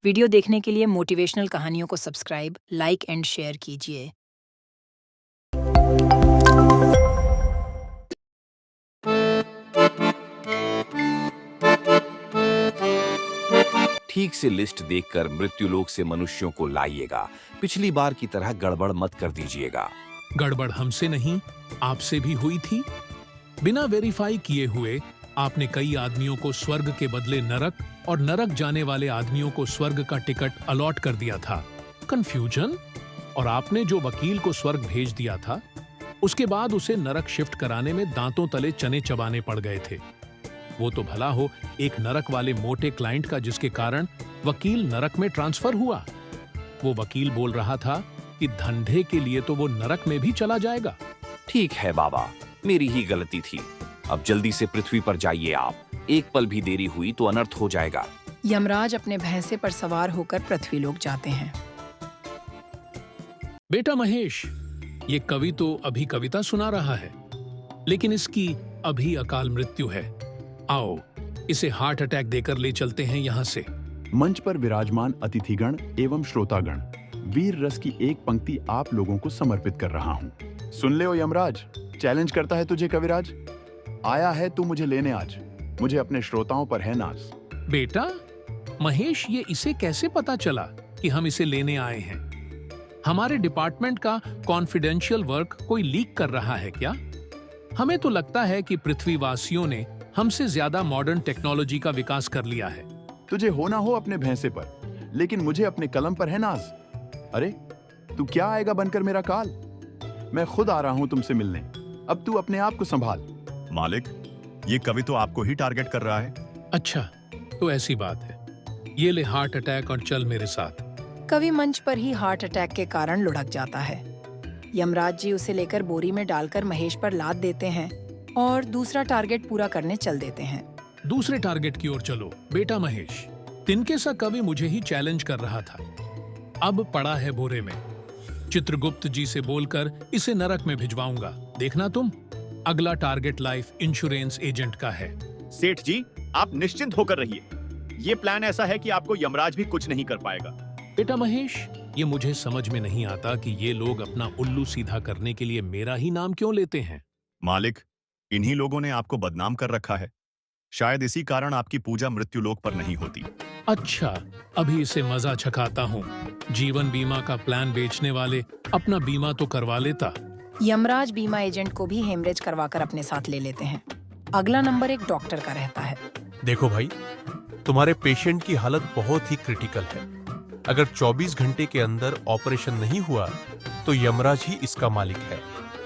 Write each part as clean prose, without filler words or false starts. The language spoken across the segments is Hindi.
वीडियो देखने के लिए मोटिवेशनल कहानियों को सब्सक्राइब, लाइक एंड शेयर कीजिए। ठीक से लिस्ट देखकर मृत्युलोक से मनुष्यों को लाइएगा। पिछली बार की तरह गड़बड़ मत कर दीजिएगा। गड़बड़ हमसे नहीं, आपसे भी हुई थी। बिना वेरीफाई किए हुए आपने कई आदमियों को स्वर्ग के बदले नरक और नरक जाने वाले आदमियों को स्वर्ग का टिकट अलॉट कर दिया था। कंफ्यूजन। और आपने जो वकील को स्वर्ग भेज दिया था, उसके बाद उसे नरक शिफ्ट कराने में दांतों तले चने चबाने पड़ गए थे। वो तो भला हो एक नरक वाले मोटे क्लाइंट का, जिसके कारण वकील नरक में ट्रांसफर हुआ। वो वकील बोल रहा था कि धंधे के लिए तो वो नरक में भी चला जाएगा। ठीक है बाबा, मेरी ही गलती थी। अब जल्दी से पृथ्वी पर जाइए आप। एक पल भी देरी हुई तो अनर्थ हो जाएगा। यमराज अपने भैंसे पर सवार होकर पृथ्वीलोक जाते हैं। बेटा महेश, ये कवि तो अभी कविता सुना रहा है, लेकिन इसकी अभी अकाल मृत्यु है। आओ, इसे हार्ट अटैक देकर ले चलते हैं यहाँ से। मंच पर विराजमान अतिथिगण एवं श्रोतागण, वीर रस की एक पंक्ति आप लोगों को समर्पित कर रहा हूँ। सुन ले ओ यमराज, चैलेंज करता है तुझे कविराज। आया है तू मुझे लेने आज, मुझे अपने श्रोताओं पर है नाज। बेटा महेश, ये इसे कैसे पता चला कि हम इसे लेने आए हैं? हमारे डिपार्टमेंट का कॉन्फिडेंशियल वर्क कोई लीक कर रहा है क्या? हमें तो लगता है कि पृथ्वीवासियों ने हमसे ज्यादा मॉडर्न टेक्नोलॉजी का विकास कर लिया है। तुझे हो ना हो अपने भैंसे पर, लेकिन मुझे अपने कलम पर है नाज। अरे तू क्या आएगा बनकर मेरा काल? मैं खुद आ रहा हूं तुमसे मिलने, अब तू अपने आप को संभाल। मालिक, ये कवि तो आपको ही टारगेट कर रहा है। अच्छा, तो ऐसी बात है। ये ले हार्ट अटैक और चल मेरे साथ। कवि मंच पर ही हार्ट अटैक के कारण लुढ़क जाता है। यमराज जी उसे लेकर बोरी में डालकर महेश पर लाद देते हैं और दूसरा टारगेट पूरा करने चल देते हैं। दूसरे टारगेट की ओर चलो बेटा महेश। तिनके सा कवि मुझे ही चैलेंज कर रहा था, अब पड़ा है बोरे में। चित्रगुप्त जी से बोलकर इसे नरक में भिजवाऊंगा। देखना तुम। अगला टारगेट लाइफ इंश्योरेंस एजेंट का है। सेठ जी, आप निश्चिंत होकर रहिए। ये प्लान ऐसा है कि आपको यमराज भी कुछ नहीं कर पाएगा। बेटा महेश, ये मुझे समझ में नहीं आता कि ये लोग अपना उल्लू सीधा करने के लिए मेरा ही नाम क्यों लेते हैं। मालिक, इन्हीं लोगों ने आपको बदनाम कर रखा है। शायद इसी कारण आपकी पूजा मृत्युलोक पर नहीं होती। अच्छा, अभी इसे मजा छकाता हूँ। जीवन बीमा का प्लान बेचने वाले अपना बीमा तो करवा लेता। यमराज बीमा एजेंट को भी हेमरेज करवाकर अपने साथ ले लेते हैं। अगला नंबर एक डॉक्टर का रहता है। देखो भाई, तुम्हारे पेशेंट की हालत बहुत ही क्रिटिकल है। अगर 24 घंटे के अंदर ऑपरेशन नहीं हुआ तो यमराज ही इसका मालिक है।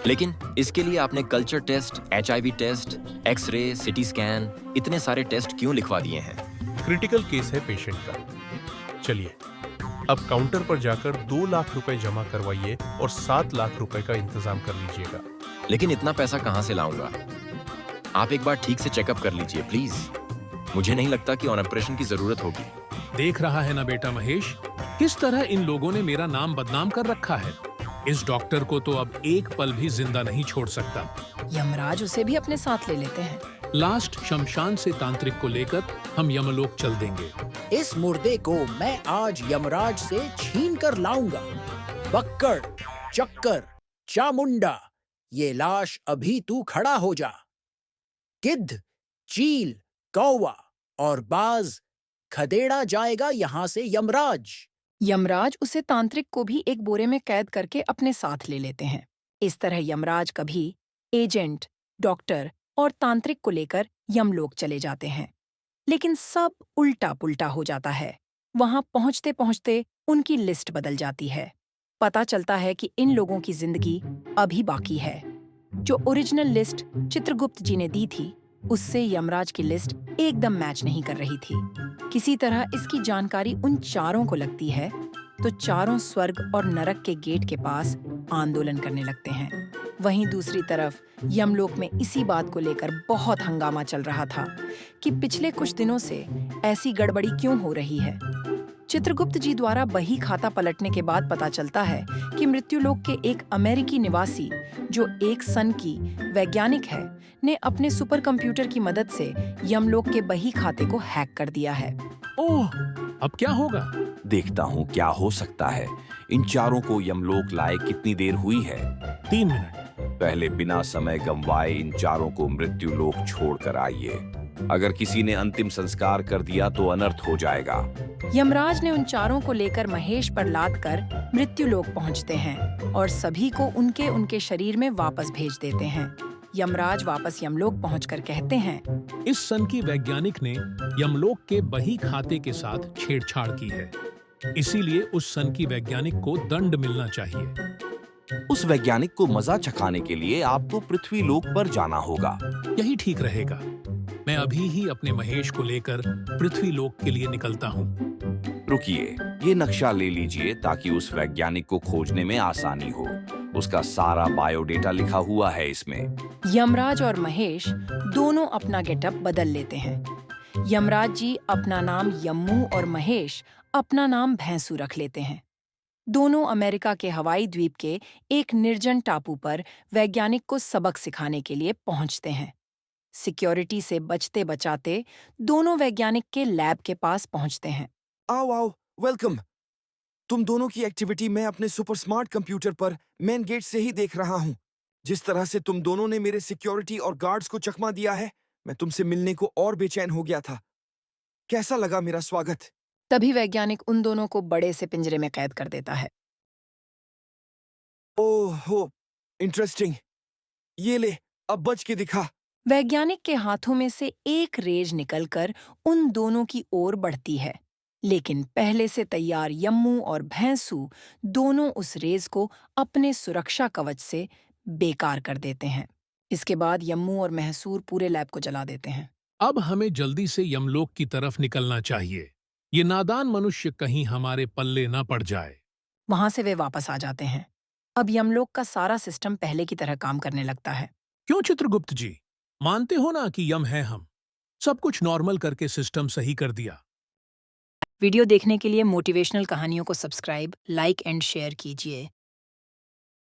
लेकिन इसके लिए आपने culture test, HIV test, x ray, CT scan, इतने सारे टेस्ट क्यों लिखवा दिए हैं? क्रिटिकल केस है पेशेंट का। चलिए, अब काउंटर पर जाकर 2 लाख रुपए जमा करवाइए और 7 लाख रुपए का इंतजाम कर लीजिएगा। लेकिन इतना पैसा कहाँ से लाऊंगा? आप एक बार ठीक से चेकअप कर लीजिए प्लीज। मुझे नहीं लगता कि ऑपरेशन की जरूरत होगी। देख रहा है ना बेटा महेश, किस तरह इन लोगों ने मेरा नाम बदनाम कर रखा है। इस डॉक्टर को तो अब एक पल भी जिंदा नहीं छोड़ सकता। यमराज उसे भी अपने साथ ले लेते हैं। लास्ट शमशान से तांत्रिक को लेकर हम यमलोक चल देंगे। इस मुर्दे को मैं आज यमराज से छीन कर लाऊंगा। बक्कड़, चक्कर, चामुंडा, ये लाश अभी तू खड़ा हो जा। गिद्ध, चील, कौवा और बाज, खदेड़ा जाएगा यहाँ से यमराज। यमराज उसे तांत्रिक को भी एक बोरे में कैद करके अपने साथ ले लेते हैं। इस तरह यमराज कभी एजेंट, डॉक्टर और तांत्रिक को लेकर यमलोक चले जाते हैं। लेकिन सब उल्टा पुल्टा हो जाता है। वहां पहुंचते पहुंचते उनकी लिस्ट बदल जाती है। पता चलता है कि इन लोगों की जिंदगी अभी बाकी है। जो ओरिजिनल लिस्ट चित्रगुप्त जी ने दी थी, उससे यमराज की लिस्ट एकदम मैच नहीं कर रही थी। किसी तरह इसकी जानकारी उन चारों को लगती है, तो चारों स्वर्ग और नरक के गेट के पास आंदोलन करने लगते हैं। वहीं दूसरी तरफ यमलोक में इसी बात को लेकर बहुत हंगामा चल रहा था कि पिछले कुछ दिनों से ऐसी गड़बड़ी क्यों हो रही है। चित्रगुप्त जी द्वारा बही खाता पलटने के बाद पता चलता है कि मृत्युलोक के एक अमेरिकी निवासी, जो एक सन की वैज्ञानिक है, ने अपने सुपर कंप्यूटर की मदद से यमलोक के बही खाते को हैक कर दिया है। ओह, अब क्या होगा? देखता हूँ क्या हो सकता है। इन चारों को यमलोक लाए कितनी देर हुई है? 3 मिनट। पहले बिना समय गंवाए इन चारों को मृत्युलोक छोड़कर आइए। अगर किसी ने अंतिम संस्कार कर दिया तो अनर्थ हो जाएगा। यमराज ने उन चारों को लेकर महेश पर लाद कर मृत्युलोक पहुंचते हैं और सभी को उनके उनके शरीर में वापस भेज देते हैं। यमराज वापस यमलोक पहुंचकर कहते हैं, इस सन की वैज्ञानिक ने यमलोक के बही खाते के साथ छेड़छाड़ की है, इसीलिए उस सन की वैज्ञानिक को दंड मिलना चाहिए। उस वैज्ञानिक को मजा चखाने के लिए आपको पृथ्वी लोक पर जाना होगा। यही ठीक रहेगा। मैं अभी ही अपने महेश को लेकर पृथ्वी लोक के लिए निकलता हूँ। रुकिए, ये नक्शा ले लीजिए ताकि उस वैज्ञानिक को खोजने में आसानी हो। उसका सारा बायोडेटा लिखा हुआ है इसमें। यमराज और महेश दोनों अपना गेटअप बदल लेते हैं। यमराज जी अपना नाम यम्मू और महेश अपना नाम भैंसू रख लेते हैं। दोनों अमेरिका के हवाई द्वीप के एक निर्जन टापू पर वैज्ञानिक को सबक सिखाने के लिए पहुंचते हैं। सिक्योरिटी से बचते बचाते दोनों वैज्ञानिक के लैब के पास पहुंचते हैं। आओ आओ, वेलकम। तुम दोनों की एक्टिविटी मैं अपने सुपर स्मार्ट कंप्यूटर पर मेन गेट से ही देख रहा हूँ। जिस तरह से तुम दोनों ने मेरे सिक्योरिटी और गार्ड्स को चकमा दिया है, मैं तुमसे मिलने को और बेचैन हो गया था। कैसा लगा मेरा स्वागत? तभी वैज्ञानिक उन दोनों को बड़े से पिंजरे में कैद कर देता है। ओह हो, इंटरेस्टिंग। ये ले, अब बच के दिखा। वैज्ञानिक के हाथों में से एक रेज निकलकर उन दोनों की ओर बढ़ती है, लेकिन पहले से तैयार यम्मू और भैंसू दोनों उस रेज को अपने सुरक्षा कवच से बेकार कर देते हैं। इसके बाद यम्मू और महसूर पूरे लैब को जला देते हैं। अब हमें जल्दी से यमलोक की तरफ निकलना चाहिए। ये नादान मनुष्य कहीं हमारे पल्ले न पड़ जाए। वहां से वे वापस आ जाते हैं। अब यमलोक का सारा सिस्टम पहले की तरह काम करने लगता है। क्यों चित्रगुप्त जी, मानते हो ना कि यम है हम? सब कुछ नॉर्मल करके सिस्टम सही कर दिया। वीडियो देखने के लिए मोटिवेशनल कहानियों को सब्सक्राइब, लाइक एंड शेयर कीजिए।